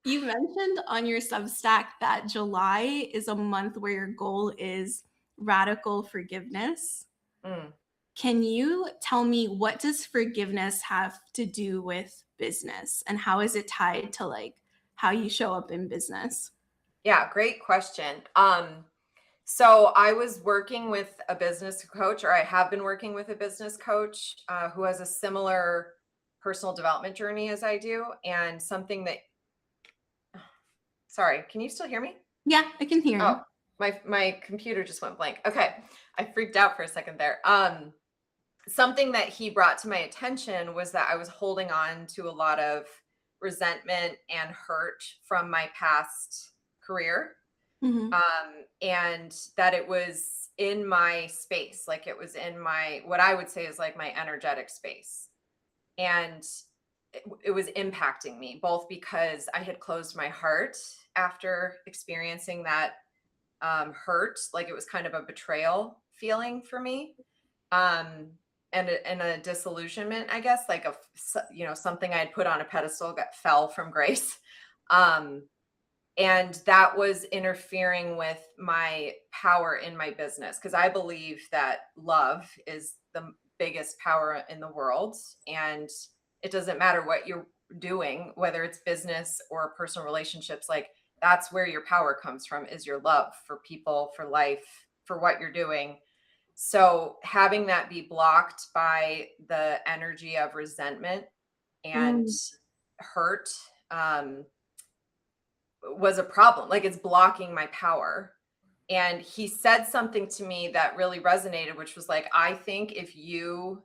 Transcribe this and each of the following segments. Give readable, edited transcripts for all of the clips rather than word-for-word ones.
You mentioned on your Substack that July is a month where your goal is radical forgiveness. Mm. Can you tell me, what does forgiveness have to do with business, and how is it tied to like how you show up in business? Yeah, great question. So I was working with a business coach, or I have been working with a business coach who has a similar personal development journey as I do. And something that, sorry, can you still hear me? Yeah, I can hear Oh, you. my computer just went blank. Okay, I freaked out for a second there. Something that he brought to my attention was that I was holding on to a lot of resentment and hurt from my past career. Mhm. And that it was in my space, like it was in my, what I would say is like my energetic space. And it was impacting me both because I had closed my heart after experiencing that hurt, like it was kind of a betrayal feeling for me. Um, and a disillusionment, I guess, like something I had put on a pedestal that fell from grace. Um, and that was interfering with my power in my business because I believe that love is the biggest power in the world, and it doesn't matter what you're doing, whether it's business or personal relationships. Like, that's where your power comes from, is your love for people, for life, for what you're doing. So having that be blocked by the energy of resentment and Mm. hurt, um, was a problem. Like, it's blocking my power. And he said something to me that really resonated, which was like, I think if you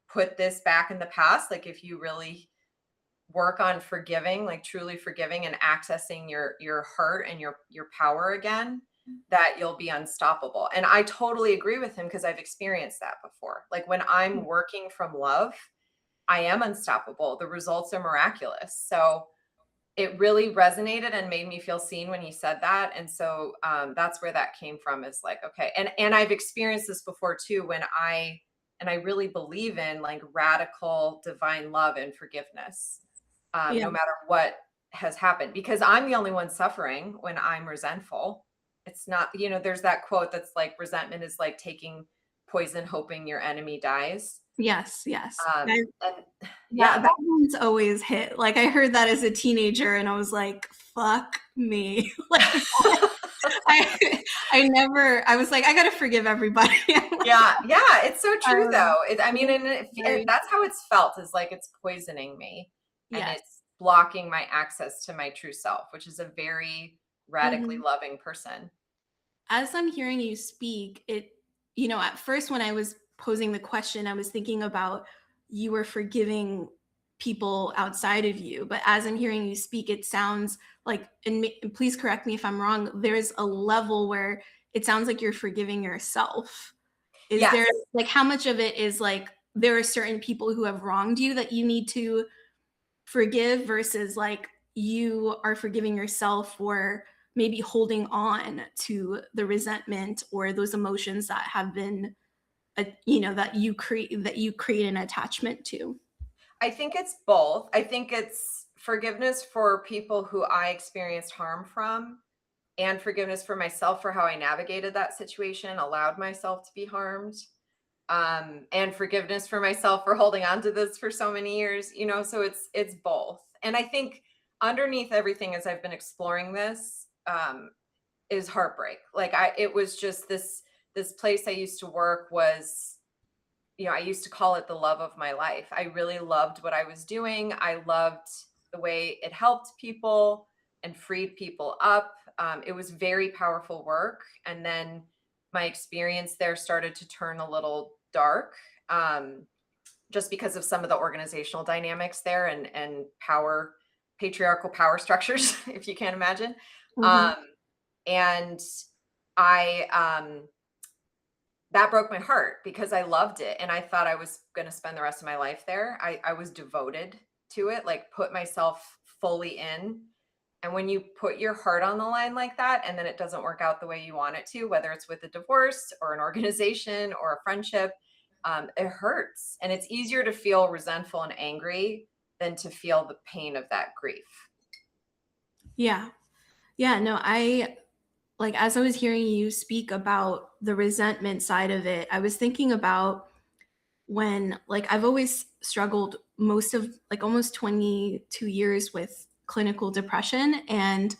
put this back in the past, like if you really work on forgiving, like truly forgiving and accessing your heart and your power again, that you'll be unstoppable. And I totally agree with him because I've experienced that before. Like, when I'm working from love, I am unstoppable. The results are miraculous. So it really resonated and made me feel seen when he said that. And so that's where that came from, is like, okay. And I've experienced this before too, when I really believe in like radical divine love and forgiveness, Yeah. no matter what has happened, because I'm the only one suffering when I'm resentful. It's not, there's that quote that's like, resentment is like taking poison hoping your enemy dies. Yes, yes. And That yeah, that one's always hit. Like, I heard that as a teenager and I was like, "Fuck me." Like, I was like, "I gotta forgive everybody." yeah, yeah, it's so true though. I It mean, was and very, that's how it's felt, is like it's poisoning me, and yes. it's blocking my access to my true self, which is a very radically Mhm. loving person. As I'm hearing you speak, at first when I was posing the question, I was thinking about you were forgiving people outside of you. But as I'm hearing you speak, it sounds like, and please correct me if I'm wrong, there's a level where it sounds like you're forgiving yourself. Is Yes. there, like, how much of it is like there are certain people who have wronged you that you need to forgive versus like you are forgiving yourself for maybe holding on to the resentment or those emotions that have been that you create an attachment to. I think it's both. I think it's forgiveness for people who I experienced harm from, and forgiveness for myself for how I navigated that situation, allowed myself to be harmed. And forgiveness for myself for holding on to this for so many years, so it's both. And I think underneath everything, as I've been exploring this, is heartbreak. Like, it was just this place I used to work was, I used to call it the love of my life. I really loved what I was doing. I loved the way it helped people and freed people up. It was very powerful work. And then my experience there started to turn a little dark, just because of some of the organizational dynamics there, and patriarchal power structures, if you can't imagine. Mhm. Um, and I, that broke my heart because I loved it and I thought I was going to spend the rest of my life there. I was devoted to it, like put myself fully in. And when you put your heart on the line like that, and then it doesn't work out the way you want it to, whether it's with a divorce or an organization or a friendship, it hurts. And it's easier to feel resentful and angry than to feel the pain of that grief. Yeah. Yeah. No, like, as I was hearing you speak about the resentment side of it, I was thinking about when, like, I've always struggled most of, like, almost 22 years with clinical depression. And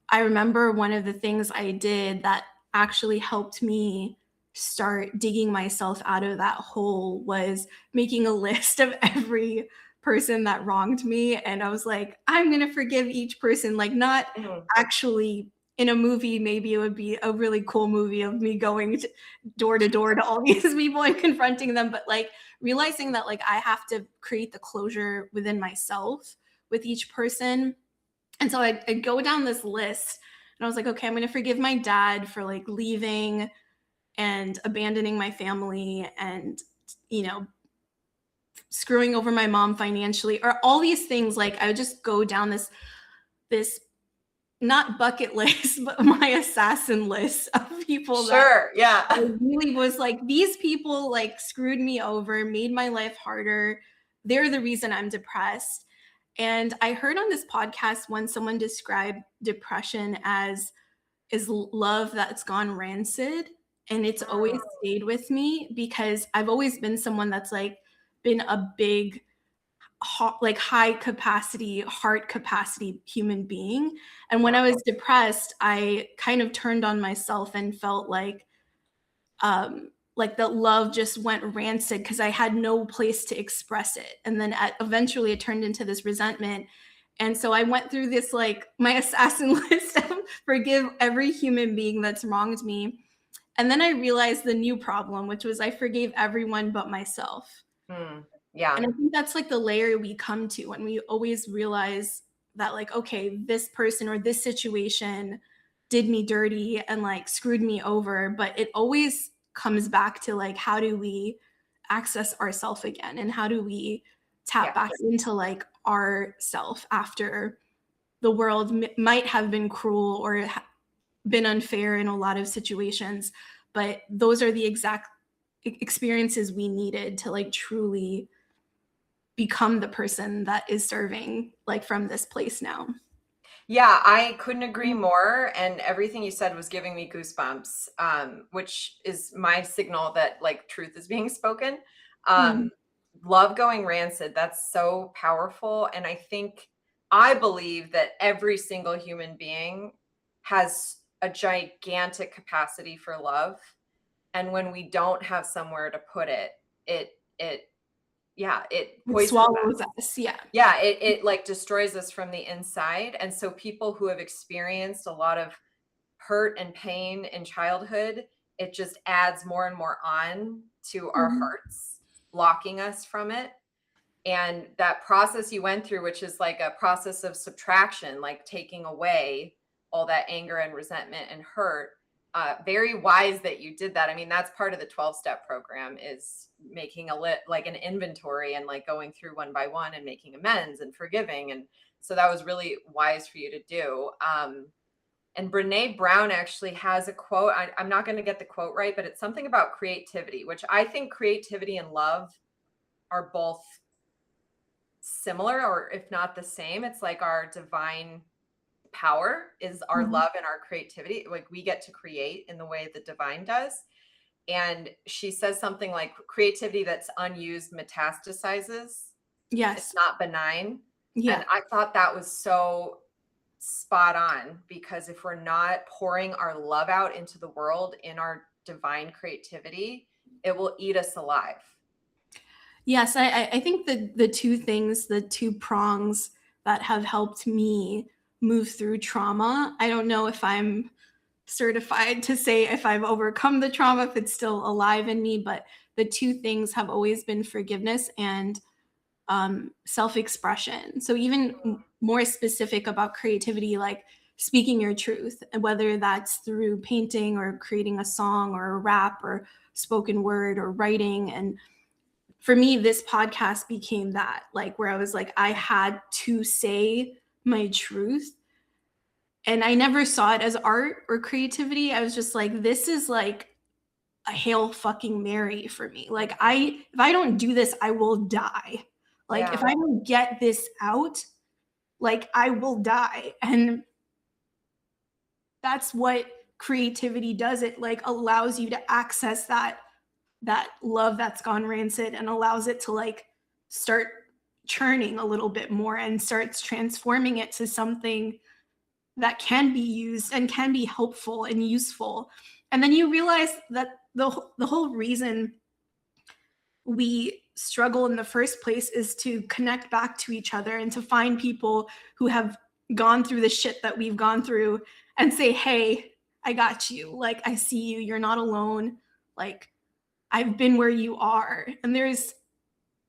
I remember one of the things I did that actually helped me start digging myself out of that hole was making a list of every person that wronged me. And I was like, I'm going to forgive each person. Like, not Mhm. actually in a movie, maybe it would be a really cool movie of me going to door to all these people and confronting them. But like realizing that, like, I have to create the closure within myself with each person. And so I'd go down this list and I was like, okay, I'm going to forgive my dad for like leaving and abandoning my family and, you know, screwing over my mom financially, or all these things. Like, I would just go down this not bucket list, but my assassin list of people that Sure. I Yeah. really was like, these people like screwed me over, made my life harder. They're the reason I'm depressed. And I heard on this podcast when someone described depression as is love that's gone rancid. And it's always Mm, stayed with me because I've always been someone that's like been a big, like high capacity, heart capacity human being. And when yeah. I was depressed, I kind of turned on myself and felt like the love just went rancid because I had no place to express it. And then eventually it turned into this resentment. And so I went through this, like, my assassin list of forgive every human being that's wronged me. And then I realized the new problem, which was I forgave everyone but myself. Mm, And yeah. I think that's like the layer we come to when we always realize that, like, okay, this person or this situation did me dirty and like screwed me over. But it always comes back to like, how do we access ourself again? And how do we tap Yeah. back into like our self after the world might have been cruel or been unfair in a lot of situations? But those are the exact experiences we needed to like truly become the person that is serving like from this place now. Yeah, I couldn't agree more. And everything you said was giving me goosebumps, which is my signal that like truth is being spoken. Mm. Um, love going rancid. That's so powerful. And I believe that every single human being has a gigantic capacity for love. And when we don't have somewhere to put it, it, yeah, it It poisons swallows us. us. Yeah. Yeah, it like destroys us from the inside. And so people who have experienced a lot of hurt and pain in childhood, it just adds more and more on to our Mhm. hearts, blocking us from it. And that process you went through, which is like a process of subtraction, like taking away all that anger and resentment and hurt. Very wise that you did that. I mean, that's part of the 12-step program, is making like an inventory and like going through one by one and making amends and forgiving. And so that was really wise for you to do. And Brene Brown actually has a quote. I'm not going to get the quote right, but it's something about creativity, which I think creativity and love are both similar, or if not the same. It's like our divine power is our Mhm. love and our creativity. Like we get to create in the way the divine does. And she says something like creativity that's unused metastasizes. It's Yes. not benign. And Yeah. I thought that was so spot on, because if we're not pouring our love out into the world in our divine creativity, it will eat us alive. Yes. I think the two things, the two prongs that have helped me move through trauma. I don't know if I'm certified to say if I've overcome the trauma, if it's still alive in me, but the two things have always been forgiveness and self-expression. So even more specific about creativity, like speaking your truth, whether that's through painting or creating a song or a rap or spoken word or writing. And for me, this podcast became that, like, where I was like, I had to say my truth. And I never saw it as art or creativity. I was just like, this is like a hail fucking Mary for me. Like, if I don't do this, I will die. Like, if Yeah. I don't get this out, like I will die. And that's what creativity does. It like allows you to access that love that's gone rancid and allows it to like start churning a little bit more and starts transforming it to something that can be used and can be helpful and useful. And then you realize that the whole reason we struggle in the first place is to connect back to each other and to find people who have gone through the shit that we've gone through and say, hey, I got you. Like, I see you. You're not alone. Like, I've been where you are. And there's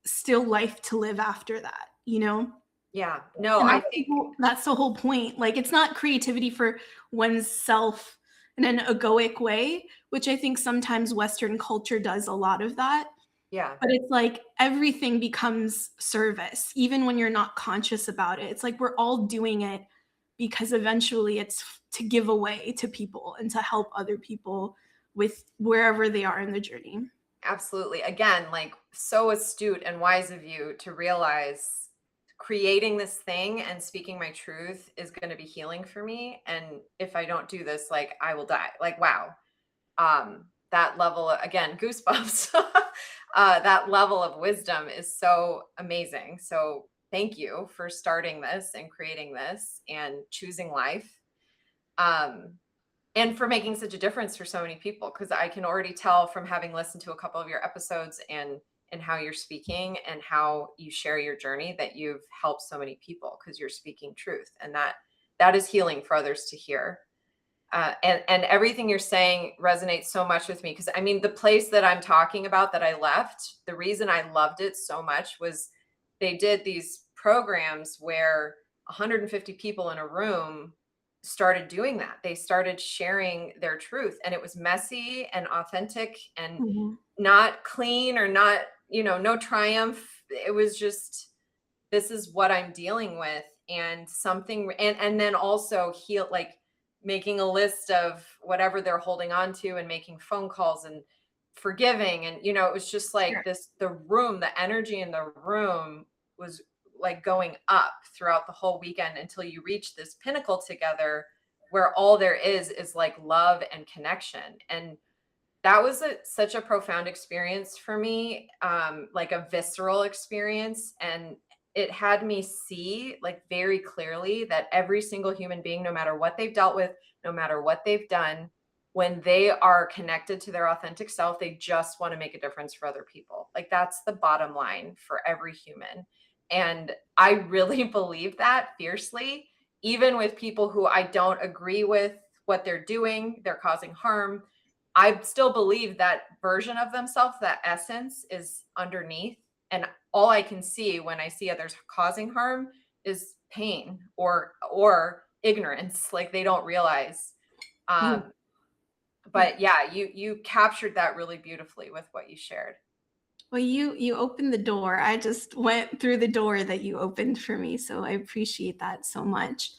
still life to live after that, you know? Yeah. No, And I think that's the whole point. Like, it's not creativity for one's self in an egoic way, which I think sometimes Western culture does a lot of that. yeah. But it's like everything becomes service, even when you're not conscious about it. It's like we're all doing it because eventually it's to give away to people and to help other people with wherever they are in the journey. Absolutely. Again, like so astute and wise of you to realize creating this thing and speaking my truth is going to be healing for me. And if I don't do this, like I will die. Like, wow. That level, again, goosebumps. That level of wisdom is so amazing. So thank you for starting this and creating this and choosing life. And for making such a difference for so many people, because I can already tell from having listened to a couple of your episodes and how you're speaking and how you share your journey that you've helped so many people because you're speaking truth, and that is healing for others to hear. And everything you're saying resonates so much with me, because I mean the place that I'm talking about that I left, the reason I loved it so much was they did these programs where 150 people in a room started doing that. They started sharing their truth, and it was messy and authentic and Mhm. not clean or not, no triumph. It was just, this is what I'm dealing with, and something, and then also heal, like making a list of whatever they're holding on to and making phone calls and forgiving. And it was just like this, the energy in the room was like going up throughout the whole weekend until you reach this pinnacle together where all there is like love and connection. And that was such a profound experience for me, like a visceral experience. And it had me see like very clearly that every single human being, no matter what they've dealt with, no matter what they've done, when they are connected to their authentic self, they just want to make a difference for other people. Like that's the bottom line for every human. And I really believe that fiercely, even with people who I don't agree with what they're doing, they're causing harm. I still believe that version of themselves, that essence is underneath. And all I can see when I see others causing harm is pain or ignorance, like they don't realize. Mm. But yeah, you captured that really beautifully with what you shared. Well, you opened the door. I just went through the door that you opened for me, so I appreciate that so much.